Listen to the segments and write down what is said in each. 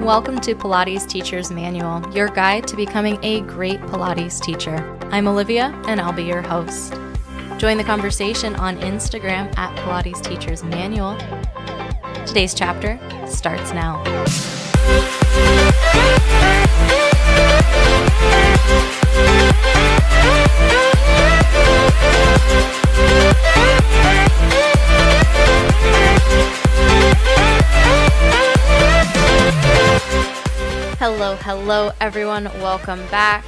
Welcome to Pilates Teacher's Manual, your guide to becoming a great Pilates teacher. I'm Olivia, and I'll be your host. Join the conversation on Instagram at Pilates Teacher's Manual. Today's chapter starts now. Hello everyone, welcome back.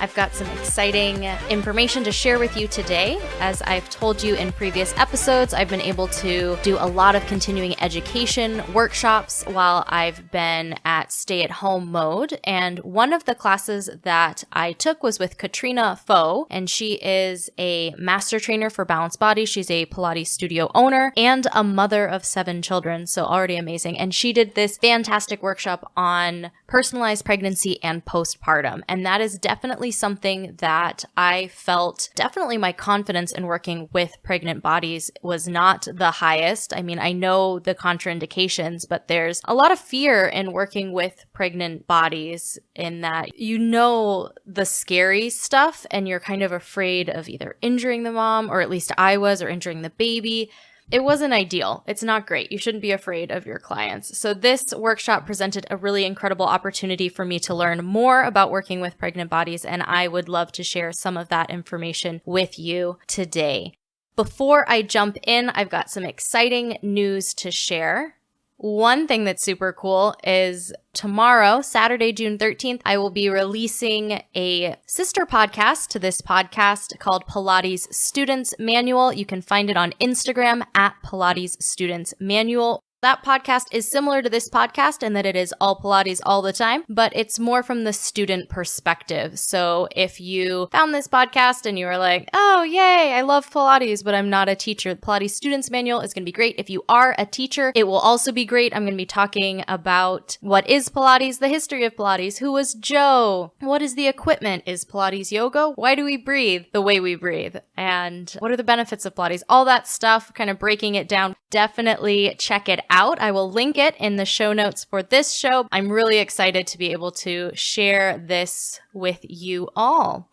I've got some exciting information to share with you today. As I've told you in previous episodes, I've been able to do a lot of continuing education workshops while I've been at stay-at-home mode. And one of the classes that I took was with Katrina Foe, and she is a master trainer for Balanced Body. She's a Pilates studio owner and a mother of 7 children, so already amazing. And she did this fantastic workshop on personalized pregnancy and postpartum, and that is definitely something that I felt definitely my confidence in working with pregnant bodies was not the highest. I mean, I know the contraindications, but there's a lot of fear in working with pregnant bodies in that you know the scary stuff and you're kind of afraid of either injuring the mom, or at least I was, or injuring the baby. It wasn't ideal. It's not great. You shouldn't be afraid of your clients. So this workshop presented a really incredible opportunity for me to learn more about working with pregnant bodies, and I would love to share some of that information with you today. Before I jump in, I've got some exciting news to share. One thing that's super cool is tomorrow, Saturday, June 13th, I will be releasing a sister podcast to this podcast called Pilates Students Manual. You can find it on Instagram at Pilates Students Manual. That podcast is similar to this podcast in that it is all Pilates all the time, but it's more from the student perspective. So if you found this podcast and you were like, oh, yay, I love Pilates, but I'm not a teacher, Pilates Students Manual is going to be great. If you are a teacher, it will also be great. I'm going to be talking about what is Pilates, the history of Pilates, who was Joe, what is the equipment, is Pilates yoga, why do we breathe the way we breathe, and what are the benefits of Pilates, all that stuff, kind of breaking it down. Definitely check it out. I will link it in the show notes for this show. I'm really excited to be able to share this with you all.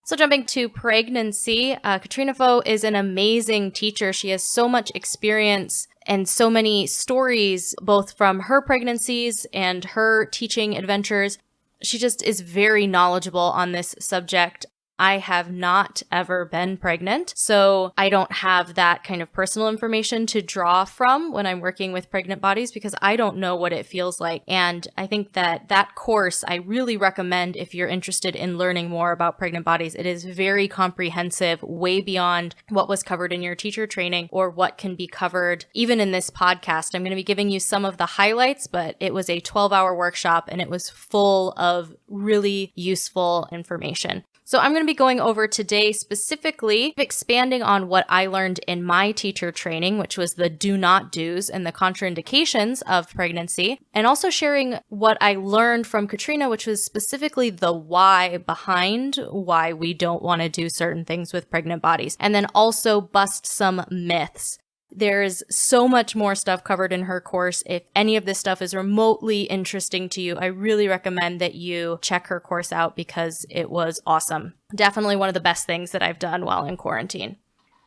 So jumping to pregnancy, Katrina Foe is an amazing teacher. She has so much experience and so many stories, both from her pregnancies and her teaching adventures. She just is very knowledgeable on this subject. I have not ever been pregnant, so I don't have that kind of personal information to draw from when I'm working with pregnant bodies because I don't know what it feels like. And I think that course I really recommend if you're interested in learning more about pregnant bodies. It is very comprehensive, way beyond what was covered in your teacher training or what can be covered even in this podcast. I'm going to be giving you some of the highlights, but it was a 12-hour workshop and it was full of really useful information. So I'm going to be going over today specifically expanding on what I learned in my teacher training, which was the do not do's and the contraindications of pregnancy, and also sharing what I learned from Katrina, which was specifically the why behind why we don't want to do certain things with pregnant bodies, and then also bust some myths. There's so much more stuff covered in her course. If any of this stuff is remotely interesting to you, I really recommend that you check her course out because it was awesome. Definitely one of the best things that I've done while in quarantine.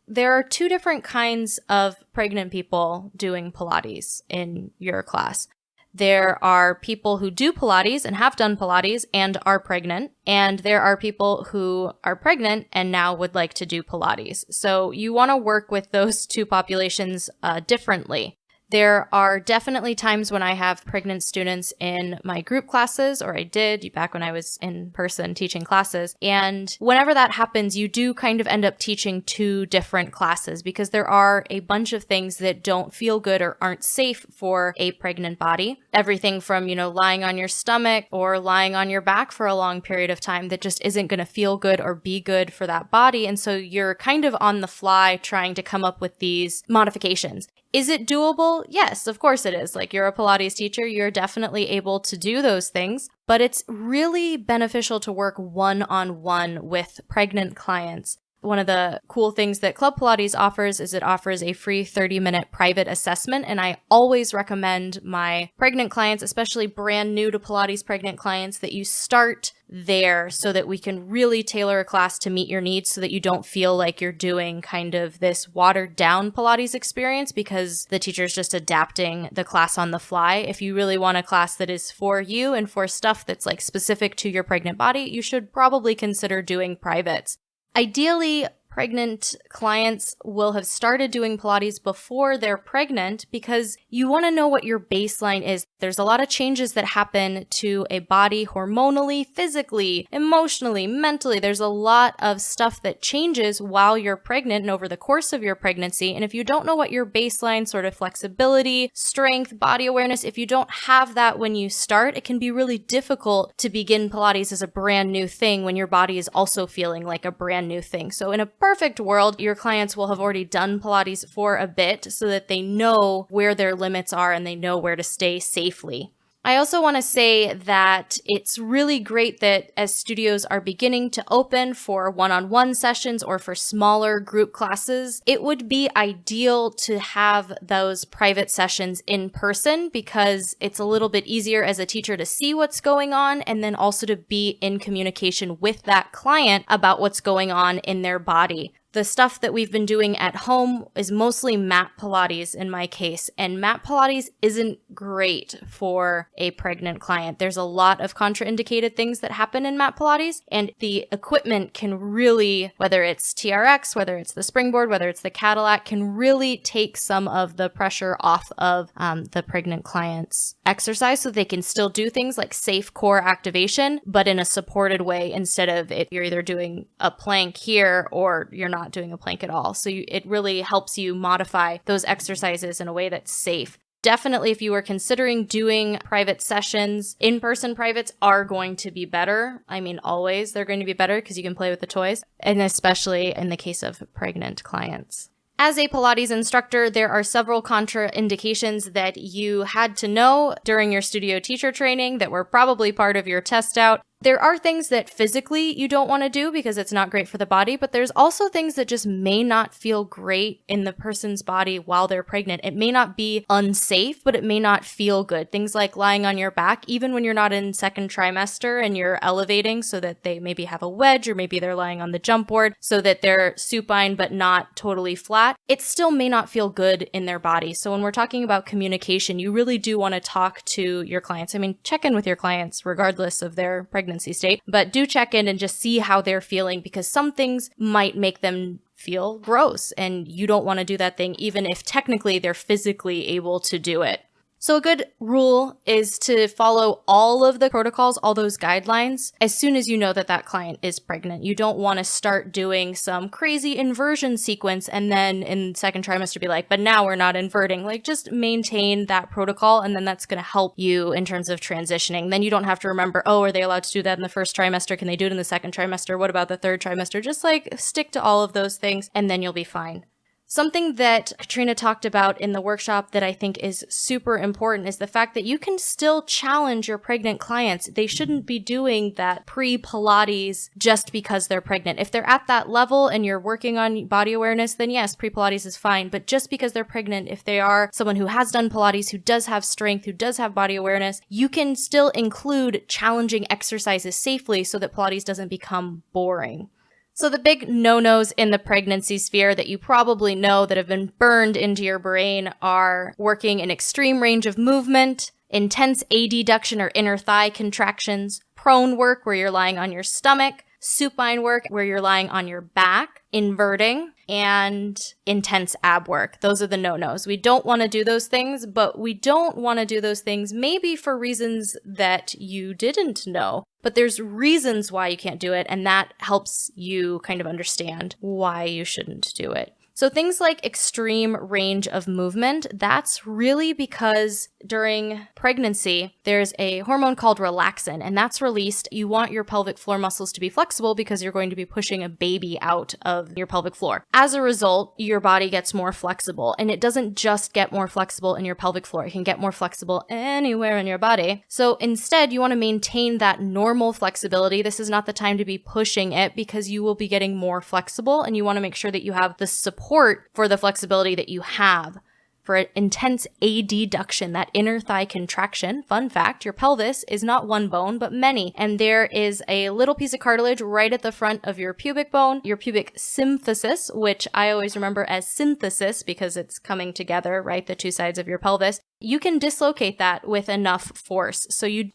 There are 2 different kinds of pregnant people doing Pilates in your class. There are people who do Pilates and have done Pilates and are pregnant, and there are people who are pregnant and now would like to do Pilates. So you want to work with those 2 populations differently. There are definitely times when I have pregnant students in my group classes, or I did back when I was in person teaching classes. And whenever that happens, you do kind of end up teaching 2 different classes because there are a bunch of things that don't feel good or aren't safe for a pregnant body. Everything from, lying on your stomach or lying on your back for a long period of time that just isn't going to feel good or be good for that body. And so you're kind of on the fly trying to come up with these modifications. Is it doable? Yes, of course it is. Like, you're a Pilates teacher, you're definitely able to do those things, but it's really beneficial to work one-on-one with pregnant clients. One of the cool things that Club Pilates offers is it offers a free 30-minute private assessment. And I always recommend my pregnant clients, especially brand new to Pilates pregnant clients, that you start there so that we can really tailor a class to meet your needs so that you don't feel like you're doing kind of this watered down Pilates experience because the teacher's just adapting the class on the fly. If you really want a class that is for you and for stuff that's like specific to your pregnant body, you should probably consider doing privates. Ideally, pregnant clients will have started doing Pilates before they're pregnant because you want to know what your baseline is. There's a lot of changes that happen to a body hormonally, physically, emotionally, mentally. There's a lot of stuff that changes while you're pregnant and over the course of your pregnancy. And if you don't know what your baseline sort of flexibility, strength, body awareness, if you don't have that when you start, it can be really difficult to begin Pilates as a brand new thing when your body is also feeling like a brand new thing. So in a perfect world, your clients will have already done Pilates for a bit so that they know where their limits are and they know where to stay safely. I also want to say that it's really great that as studios are beginning to open for one-on-one sessions or for smaller group classes, it would be ideal to have those private sessions in person because it's a little bit easier as a teacher to see what's going on and then also to be in communication with that client about what's going on in their body. The stuff that we've been doing at home is mostly mat Pilates in my case, and mat Pilates isn't great for a pregnant client. There's a lot of contraindicated things that happen in mat Pilates, and the equipment can really, whether it's TRX, whether it's the springboard, whether it's the Cadillac, can really take some of the pressure off of the pregnant client's exercise so they can still do things like safe core activation, but in a supported way instead of you're either doing a plank here or you're not doing a plank at all. So it really helps you modify those exercises in a way that's safe. Definitely, if you are considering doing private sessions, in-person privates are going to be better. I mean, always they're going to be better because you can play with the toys, and especially in the case of pregnant clients. As a Pilates instructor, there are several contraindications that you had to know during your studio teacher training that were probably part of your test out. There are things that physically you don't want to do because it's not great for the body, but there's also things that just may not feel great in the person's body while they're pregnant. It may not be unsafe, but it may not feel good. Things like lying on your back, even when you're not in second trimester and you're elevating so that they maybe have a wedge or maybe they're lying on the jump board so that they're supine but not totally flat. It still may not feel good in their body. So when we're talking about communication, you really do want to talk to your clients. I mean, check in with your clients regardless of their pregnancy state, but do check in and just see how they're feeling because some things might make them feel gross and you don't want to do that thing even if technically they're physically able to do it. So a good rule is to follow all of the protocols, all those guidelines, as soon as you know that that client is pregnant. You don't want to start doing some crazy inversion sequence and then in second trimester be like, but now we're not inverting. Like just maintain that protocol and then that's going to help you in terms of transitioning. Then you don't have to remember, oh, are they allowed to do that in the first trimester? Can they do it in the second trimester? What about the third trimester? Just like stick to all of those things and then you'll be fine. Something that Katrina talked about in the workshop that I think is super important is the fact that you can still challenge your pregnant clients. They shouldn't be doing that pre-Pilates just because they're pregnant. If they're at that level and you're working on body awareness, then yes, pre-Pilates is fine. But just because they're pregnant, if they are someone who has done Pilates, who does have strength, who does have body awareness, you can still include challenging exercises safely so that Pilates doesn't become boring. So the big no-nos in the pregnancy sphere that you probably know that have been burned into your brain are working in extreme range of movement, intense adduction or inner thigh contractions, prone work where you're lying on your stomach, supine work where you're lying on your back, inverting, and intense ab work. Those are the no-nos. We don't want to do those things, but we don't want to do those things maybe for reasons that you didn't know. But there's reasons why you can't do it, and that helps you kind of understand why you shouldn't do it. So things like extreme range of movement, that's really because during pregnancy, there's a hormone called relaxin, and that's released. You want your pelvic floor muscles to be flexible because you're going to be pushing a baby out of your pelvic floor. As a result, your body gets more flexible, and it doesn't just get more flexible in your pelvic floor. It can get more flexible anywhere in your body. So instead, you want to maintain that normal flexibility. This is not the time to be pushing it because you will be getting more flexible, and you want to make sure that you have the support for the flexibility that you have. For intense adduction, that inner thigh contraction, fun fact, your pelvis is not one bone, but many. And there is a little piece of cartilage right at the front of your pubic bone, your pubic symphysis, which I always remember as synthesis because it's coming together, right? The two sides of your pelvis. You can dislocate that with enough force.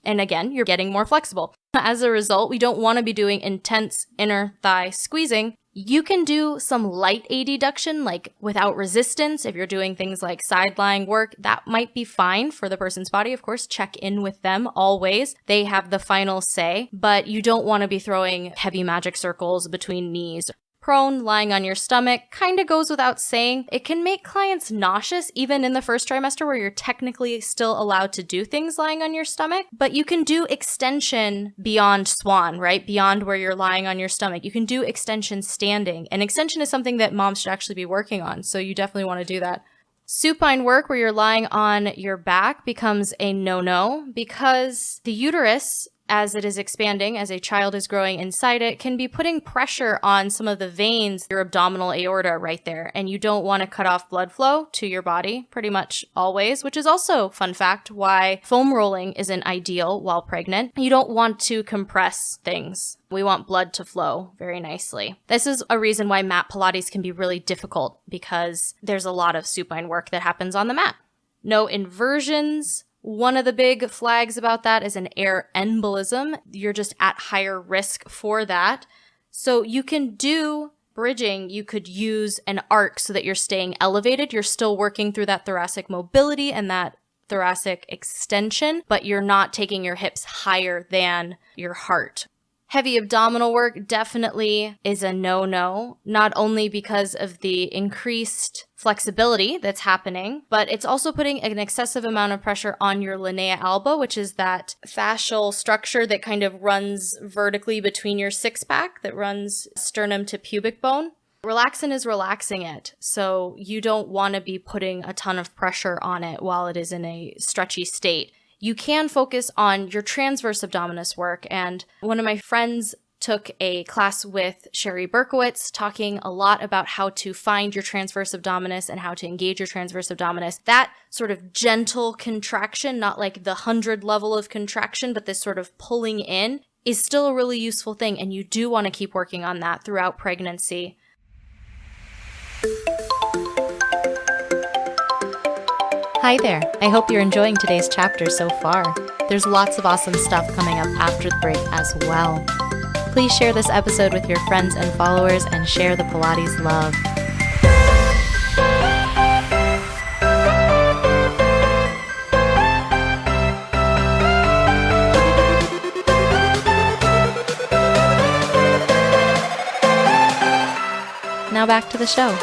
And again, you're getting more flexible. As a result, we don't want to be doing intense inner thigh squeezing. You can do some light adduction, like without resistance. If you're doing things like side lying work, that might be fine for the person's body. Of course, check in with them always. They have the final say, but you don't want to be throwing heavy magic circles between knees. Prone, lying on your stomach, kind of goes without saying. It can make clients nauseous even in the first trimester where you're technically still allowed to do things lying on your stomach, but you can do extension beyond swan, right? Beyond where you're lying on your stomach. You can do extension standing, and extension is something that moms should actually be working on, so you definitely want to do that. Supine work where you're lying on your back becomes a no-no because the uterus, as it is expanding, as a child is growing inside it, can be putting pressure on some of the veins, your abdominal aorta right there. And you don't want to cut off blood flow to your body pretty much always, which is also, fun fact, why foam rolling isn't ideal while pregnant. You don't want to compress things. We want blood to flow very nicely. This is a reason why mat Pilates can be really difficult because there's a lot of supine work that happens on the mat. No inversions. One of the big flags about that is an air embolism. You're just at higher risk for that. So you can do bridging. You could use an arc so that you're staying elevated. You're still working through that thoracic mobility and that thoracic extension, but you're not taking your hips higher than your heart. Heavy abdominal work definitely is a no-no, not only because of the increased flexibility that's happening, but it's also putting an excessive amount of pressure on your linea alba, which is that fascial structure that kind of runs vertically between your six-pack, that runs sternum to pubic bone. Relaxin is relaxing it, so you don't want to be putting a ton of pressure on it while it is in a stretchy state. You can focus on your transverse abdominis work, and one of my friends took a class with Sherry Berkowitz talking a lot about how to find your transverse abdominis and how to engage your transverse abdominis. That sort of gentle contraction, not like the 100 level of contraction, but this sort of pulling in is still a really useful thing, and you do want to keep working on that throughout pregnancy. Hi there. I hope you're enjoying today's chapter so far. There's lots of awesome stuff coming up after the break as well. Please share this episode with your friends and followers and share the Pilates love. Now back to the show.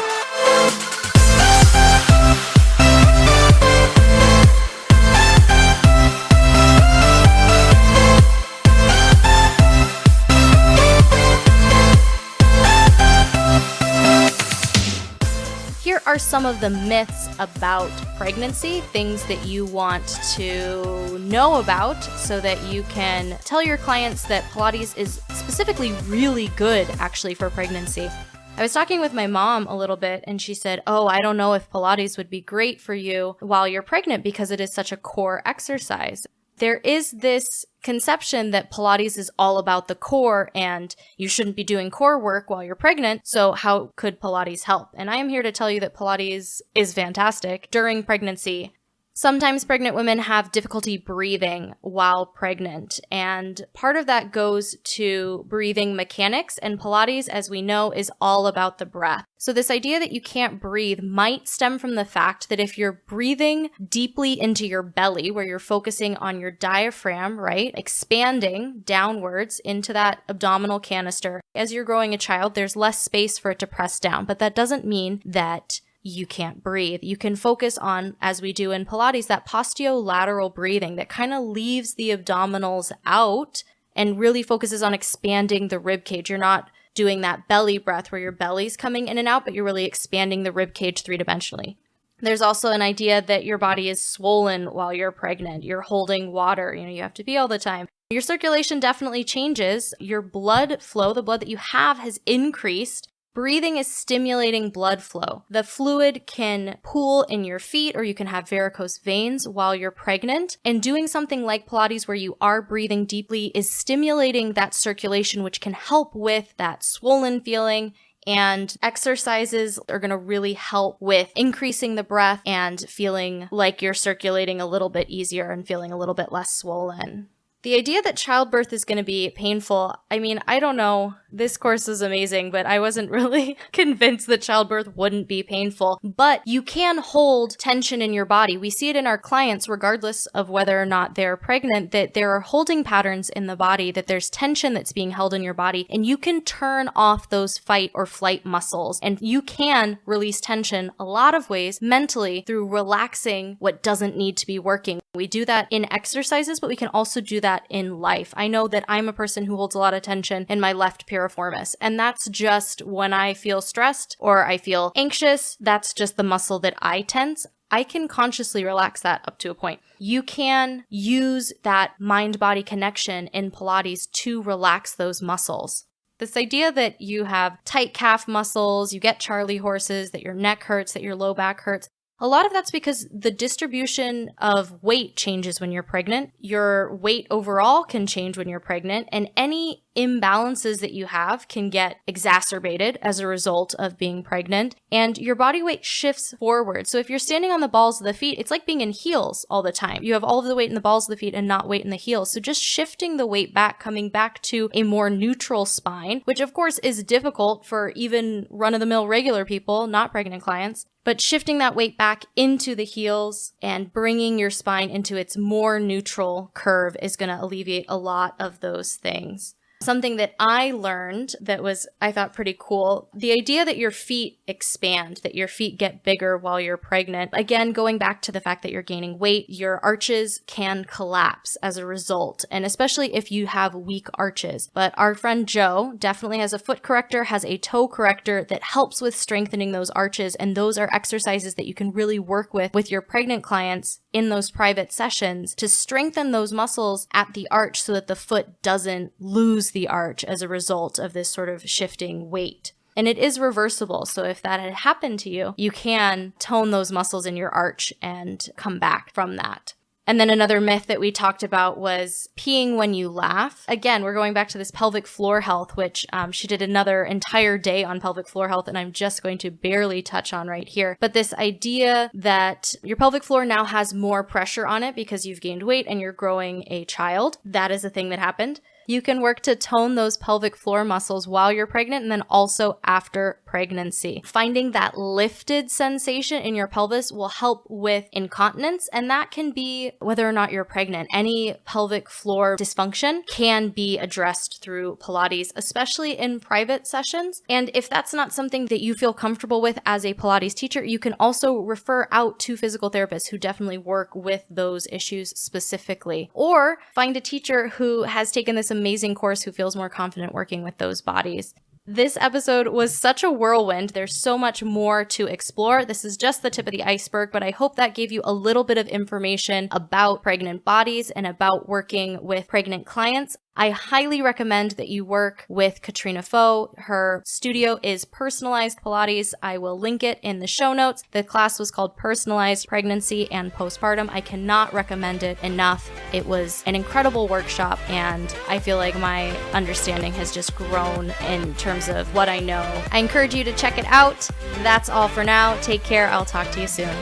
Here are some of the myths about pregnancy, things that you want to know about so that you can tell your clients that Pilates is specifically really good actually for pregnancy. I was talking with my mom a little bit and she said, I don't know if Pilates would be great for you while you're pregnant because it is such a core exercise. There is this conception that Pilates is all about the core and you shouldn't be doing core work while you're pregnant, so how could Pilates help? And I am here to tell you that Pilates is fantastic during pregnancy. Sometimes pregnant women have difficulty breathing while pregnant, and part of that goes to breathing mechanics, and Pilates, as we know, is all about the breath. So this idea that you can't breathe might stem from the fact that if you're breathing deeply into your belly, where you're focusing on your diaphragm, right, expanding downwards into that abdominal canister, as you're growing a child, there's less space for it to press down, but that doesn't mean that you can't breathe. You can focus on, as we do in Pilates, that posterolateral breathing that kind of leaves the abdominals out and really focuses on expanding the rib cage. You're not doing that belly breath where your belly's coming in and out, but you're really expanding the rib cage three-dimensionally. There's also an idea that your body is swollen while you're pregnant. You're holding water. You have to pee all the time. Your circulation definitely changes. Your blood flow, the blood that you have, has increased. Breathing is stimulating blood flow. The fluid can pool in your feet, or you can have varicose veins while you're pregnant. And doing something like Pilates where you are breathing deeply is stimulating that circulation, which can help with that swollen feeling. And exercises are going to really help with increasing the breath and feeling like you're circulating a little bit easier and feeling a little bit less swollen. The idea that childbirth is going to be painful, I don't know. This course is amazing, but I wasn't really convinced that childbirth wouldn't be painful. But you can hold tension in your body. We see it in our clients, regardless of whether or not they're pregnant, that there are holding patterns in the body, that there's tension that's being held in your body, and you can turn off those fight or flight muscles. And you can release tension a lot of ways mentally through relaxing what doesn't need to be working. We do that in exercises, but we can also do that in life. I know that I'm a person who holds a lot of tension in my left piriformis, and that's just when I feel stressed or I feel anxious. That's just the muscle that I tense. I can consciously relax that up to a point. You can use that mind-body connection in Pilates to relax those muscles. This idea that you have tight calf muscles, you get Charlie horses, that your neck hurts, that your low back hurts, a lot of that's because the distribution of weight changes when you're pregnant. Your weight overall can change when you're pregnant, and any imbalances that you have can get exacerbated as a result of being pregnant, and your body weight shifts forward. So if you're standing on the balls of the feet, it's like being in heels all the time. You have all of the weight in the balls of the feet and not weight in the heels. So just shifting the weight back, coming back to a more neutral spine, which of course is difficult for even run-of-the-mill regular people, not pregnant clients. But shifting that weight back into the heels and bringing your spine into its more neutral curve is going to alleviate a lot of those things. Something that I learned that was, I thought, pretty cool, the idea that your feet expand, that your feet get bigger while you're pregnant. Again, going back to the fact that you're gaining weight, your arches can collapse as a result, and especially if you have weak arches. But our friend Joe definitely has a foot corrector, has a toe corrector that helps with strengthening those arches, and those are exercises that you can really work with your pregnant clients in those private sessions to strengthen those muscles at the arch so that the foot doesn't lose the arch as a result of this sort of shifting weight. And it is reversible, so if that had happened to you, you can tone those muscles in your arch and come back from that. And then another myth that we talked about was peeing when you laugh. Again, we're going back to this pelvic floor health, which she did another entire day on pelvic floor health, and I'm just going to barely touch on right here. But this idea that your pelvic floor now has more pressure on it because you've gained weight and you're growing a child, that is a thing that happened. You can work to tone those pelvic floor muscles while you're pregnant and then also after pregnancy. Finding that lifted sensation in your pelvis will help with incontinence, and that can be whether or not you're pregnant. Any pelvic floor dysfunction can be addressed through Pilates, especially in private sessions. And if that's not something that you feel comfortable with as a Pilates teacher, you can also refer out to physical therapists who definitely work with those issues specifically. Or find a teacher who has taken this amazing course who feels more confident working with those bodies. This episode was such a whirlwind. There's so much more to explore. This is just the tip of the iceberg, but I hope that gave you a little bit of information about pregnant bodies and about working with pregnant clients. I highly recommend that you work with Katrina Foe. Her studio is Personalized Pilates. I will link it in the show notes. The class was called Personalized Pregnancy and Postpartum. I cannot recommend it enough. It was an incredible workshop, and I feel like my understanding has just grown in terms of what I know. I encourage you to check it out. That's all for now. Take care. I'll talk to you soon.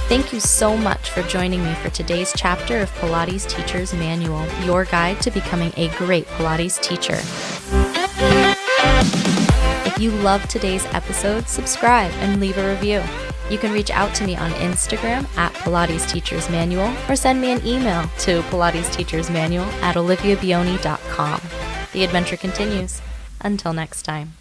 Thank you so much for joining me for today's chapter of Pilates Teacher's Manual, your guide to becoming a great Pilates teacher. If you loved today's episode, subscribe and leave a review. You can reach out to me on Instagram at Pilates Teacher's Manual or send me an email to pilatesteachersmanual@oliviabioni.com. The adventure continues. Until next time.